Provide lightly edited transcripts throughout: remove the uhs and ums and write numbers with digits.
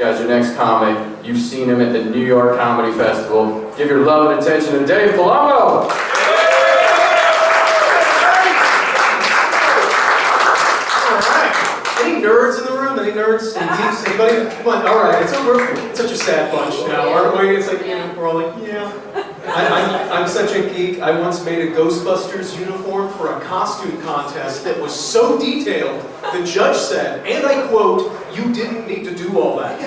Guys, your next comic, you've seen him at the New York Comedy Festival. Give your love and attention to Dave Columbo! Any nerds in the room? Any nerds? Any geeks? Anybody? Come on, alright, it's such a sad bunch now, aren't we? It's like, you know, we're all like, yeah. I'm such a geek. I once made a Ghostbusters uniform for a costume contest that was so detailed, the judge said, and I quote, "You didn't need to do all that."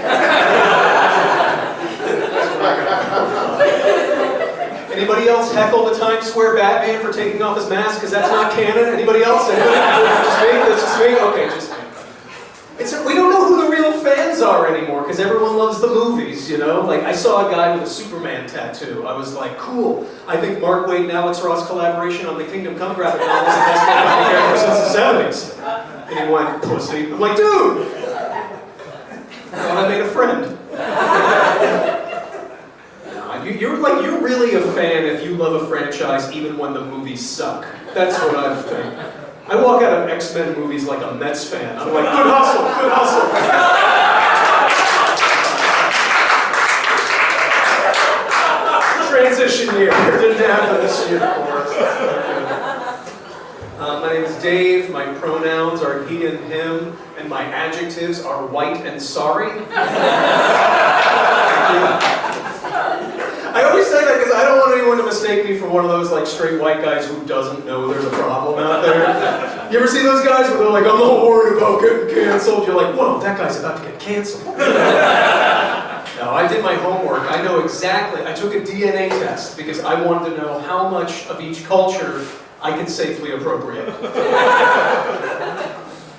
Anybody else heckle the Times Square Batman for taking off his mask because that's not canon? Anybody else? Just me? That's just me? Okay, just me. We don't know who the real fans are anymore because everyone loves the movies, you know? Like, I saw a guy with a Superman tattoo. I was like, cool. I think Mark Waid and Alex Ross collaboration on the Kingdom Come graphic novel is the best thing I've ever since the 70s. And he went, pussy. I'm like, dude! I thought I made a friend. You're really a fan if you love a franchise even when the movies suck. That's what I think. I walk out of X-Men movies like a Mets fan. I'm like, good hustle, good hustle. Transition year. Didn't happen this year, of course. My name is Dave. My pronouns are he and him, and my adjectives are white and sorry. I always say that because I don't want anyone to mistake me for one of those like straight white guys who doesn't know there's a problem out there. You ever see those guys where they're like, I'm not worried about getting canceled? You're like, whoa, that guy's about to get canceled. No, I did my homework. I know exactly. I took a DNA test because I wanted to know how much of each culture I can safely appropriate.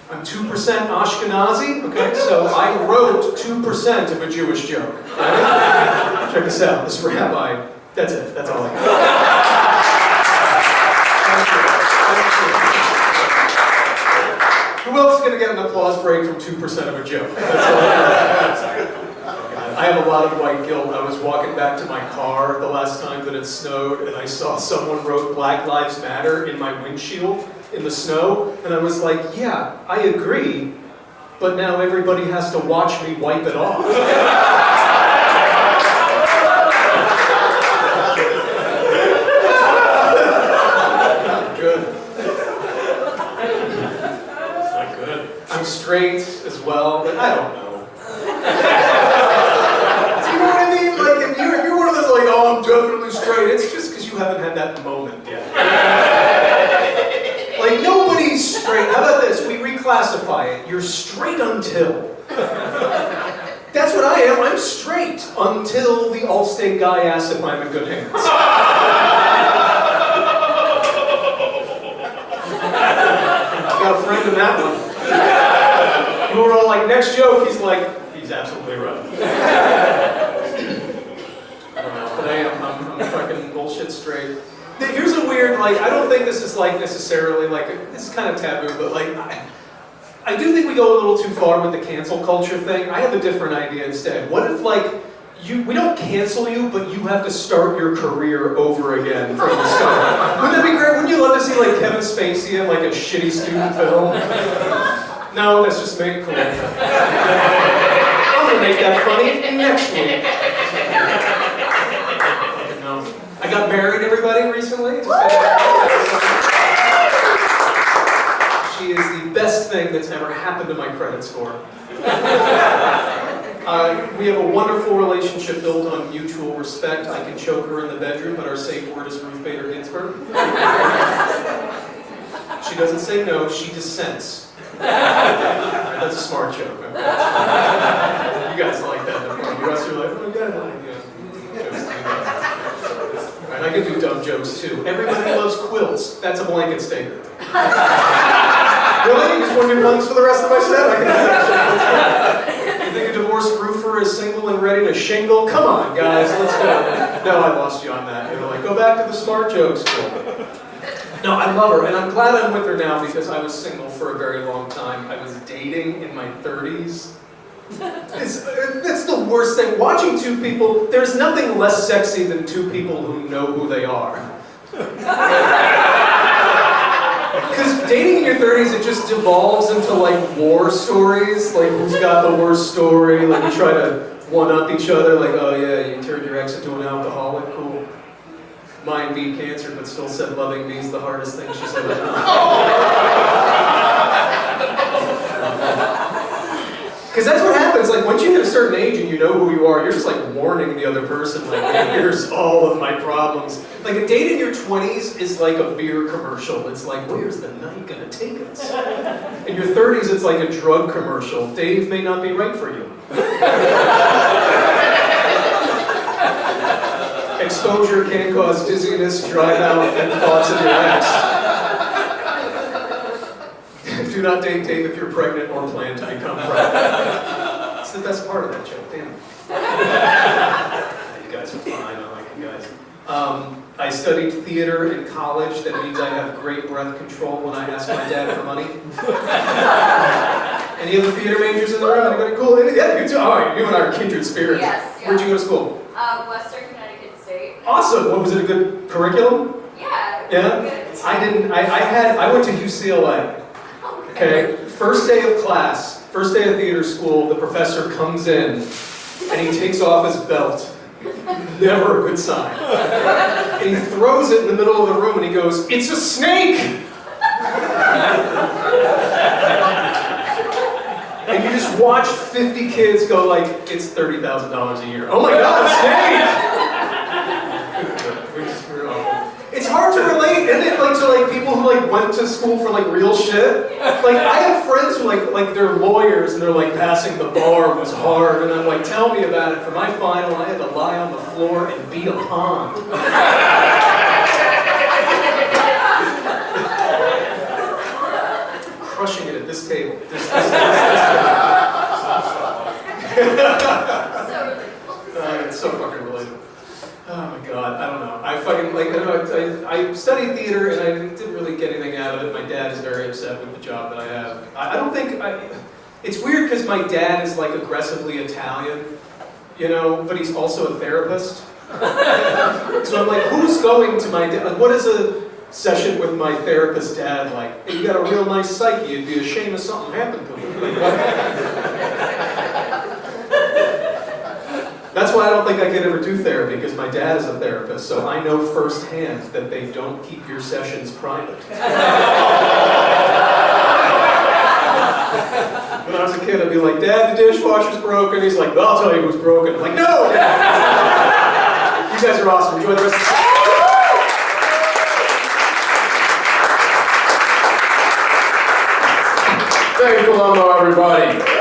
I'm 2% Ashkenazi, okay? So I wrote 2% of a Jewish joke. Right? Check this out, this rabbi, that's it, that's all I got. Thank you. Who else is gonna get an applause break from 2% of a joke? That's all I got. I have a lot of white guilt. I was walking back to my car the last time that it snowed, and I saw someone wrote Black Lives Matter in my windshield in the snow, and I was like, yeah, I agree, but now everybody has to watch me wipe it off. Good. It's not good. I'm straight as well, but I don't know. Do you know what I mean? Like, if you're one of those like, oh, I'm definitely straight, it's just because you haven't had that moment yet. Like, nobody's straight. How about this? We reclassify it. You're straight until. That's what I am. I'm straight until the Allstate guy asks if I'm in good hands. I got a friend in that one. We were all like, next joke, he's like, he's absolutely right. I don't know. Today I'm fucking bullshit straight. Here's a weird, like, I don't think this is like necessarily like, this is kind of taboo, but like, I do think we go a little too far with the cancel culture thing. I have a different idea instead. What if like, we don't cancel you, but you have to start your career over again from the start? Wouldn't that be great? Wouldn't you love to see like Kevin Spacey in like a shitty student film? No, that's just me. Cool. I'm gonna make that funny next week. I got married, everybody, recently. She is the best thing that's ever happened to my credit score. We have a wonderful relationship built on mutual respect. I can choke her in the bedroom, but our safe word is Ruth Bader Ginsburg. She doesn't say no, she dissents. That's a smart joke. You guys like that. The rest are like, oh, God, I can do dumb jokes too. Everybody loves quilts. That's a blanket statement. Really? You just want to do puns for the rest of my set? I can do that. You think a divorced roofer is single and ready to shingle? Come on, guys, let's go. No, I lost you on that. You're like, go back to the smart jokes. No, I love her, and I'm glad I'm with her now because I was single for a very long time. I was dating in my 30s. It's the worst thing. Watching two people, there's nothing less sexy than two people who know who they are. Because dating in your 30s, it just devolves into like war stories, like who's got the worst story, like you try to one-up each other, like, oh yeah, you turned your ex into an alcoholic, cool. Mine beat cancer, but still said loving me is the hardest thing she's ever done. Because that's what happens, like once you hit a certain age and you know who you are, you're just like warning the other person, like, here's all of my problems. Like a date in your 20s is like a beer commercial. It's like, where's the night gonna take us? In your 30s, it's like a drug commercial. Dave may not be right for you. Exposure can cause dizziness, dry mouth, and thoughts of your ex. Do not date Dave if you're pregnant or plan to become pregnant. It's the best part of that joke, damn. You guys are fine, I like you guys. I studied theater in college. That means I have great breath control when I ask my dad for money. Any other theater majors in the room? Anybody cool? Yeah, you too. All right, you and I are kindred spirits. Yes. Yeah. Where'd you go to school? Western Connecticut State. Awesome. What was it? A good curriculum? Yeah. Yeah. Good. I went to UCLA. Okay. First day of class, first day of theater school. The professor comes in and he takes off his belt. Never a good sign. And he throws it in the middle of the room and he goes, "It's a snake!" And you just watched 50 kids go like, "It's $30,000 a year." Oh my God, a snake! It's hard to relate, isn't it? Like to like people who like went to school for like real shit. Like I have friends who like they're lawyers and they're like passing the bar was hard, and I'm like, tell me about it. For my final, I had to lie on the floor and beat a pond. Crushing it at this table. This table. It's so fucking relatable. Oh my God, I don't know. I fucking, like, I studied theater and I didn't really get anything out of it. My dad is very upset with the job that I have. I don't think, it's weird because my dad is like aggressively Italian, you know, but he's also a therapist. So I'm like, who's going to my dad? Like, what is a session with my therapist dad like? Hey, you got a real nice psyche, it'd be a shame if something happened to him. That's why I don't think I could ever do therapy, because my dad is a therapist, so I know firsthand that they don't keep your sessions private. When I was a kid, I'd be like, "Dad, the dishwasher's broken." He's like, "Well, I'll tell you who's broken." I'm like, "No!" You guys are awesome. Enjoy the rest of the Thank you, Columbo, everybody.